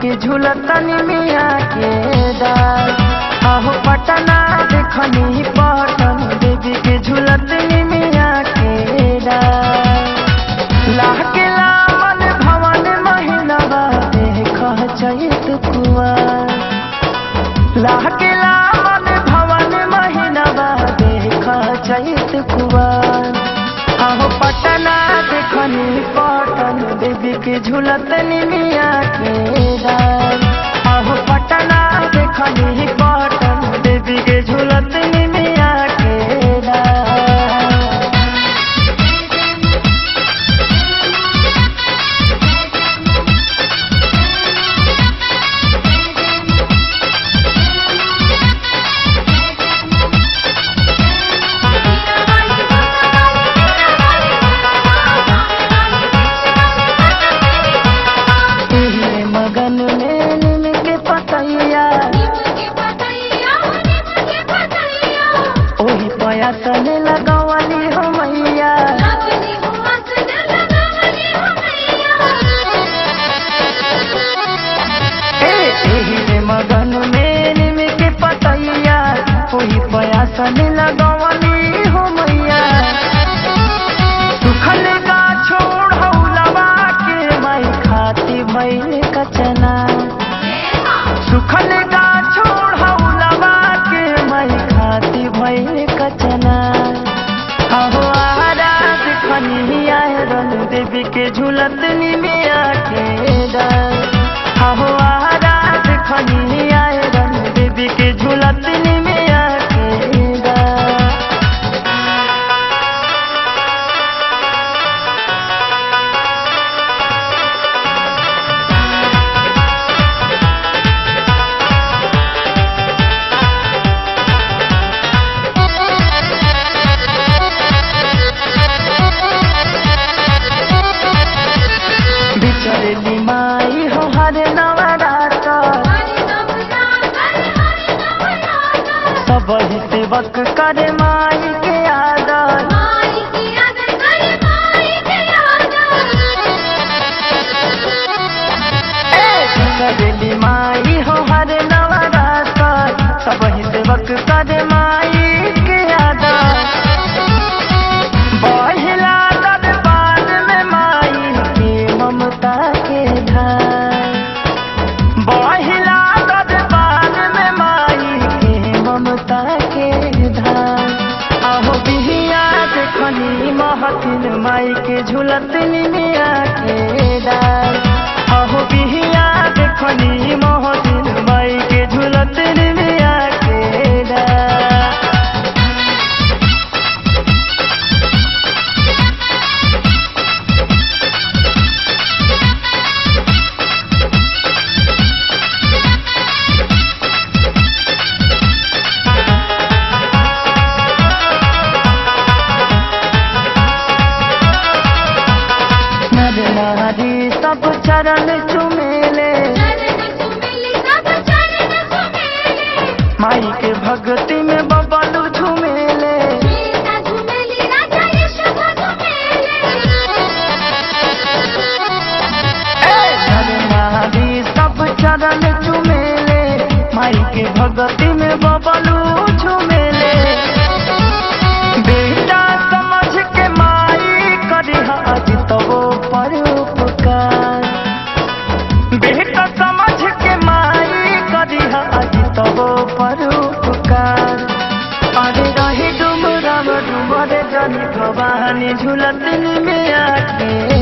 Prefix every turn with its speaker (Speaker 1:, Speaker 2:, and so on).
Speaker 1: के झूलतन मिया के डाल। आहो पटना देखनी पटन देवी के झूलतन मिया के डाल। लाके लावन भवन महिनवा देख चैत कुआर। लाके लावन भवन महिनवा देख चैत कुआर। आहो पटना देखनी पटन देवी के झूलतन मिया के डाल। आहो पटना देखनी पटन देवी के झूलतन मिया के डाल। आसन लगावली हो मैया एही मगन में निम के पतैया ओही पयासन लगावली हो मैया। सुखल का छोड़ हौलवा के माई खाती भइल कचना। सुखल का छोड़ हौलवा के माई खाती भइल कचना। आहो आराध खनी आयरन देवी के झूलतन मिया के डाल। आहो आराध खनी आयरन देवी के झूलतन मिया के डाल। बिचरली माई हो हर नवरात सब ही सेवक करे माई के आदर। बिचरली माई हो हर नवरात सब ही सेवक करे माई के आदर। बहिला दरबार में माई के ममता के धार। बहिला दरबार में माई के ममता के धार। आहो बिहिया देखनी महतिन माई के झूलतन मिया के डाल। आहो बिहिया देखनी महतिन माई के झूलतन मिया के डाल। नारी सब चरण चुमेले माई के भक्ति में बबलू झुमेले। नारी सब चरण चुमेले माई के भक्ति में बबलू झुमेले। बेटा समझ के माई करी आज तो पर उपकार। बेटा समझ के माई करी आज तो पर उपकार। अरे रही डुमरा डुमरे जनी भवानी झूलतन मिया के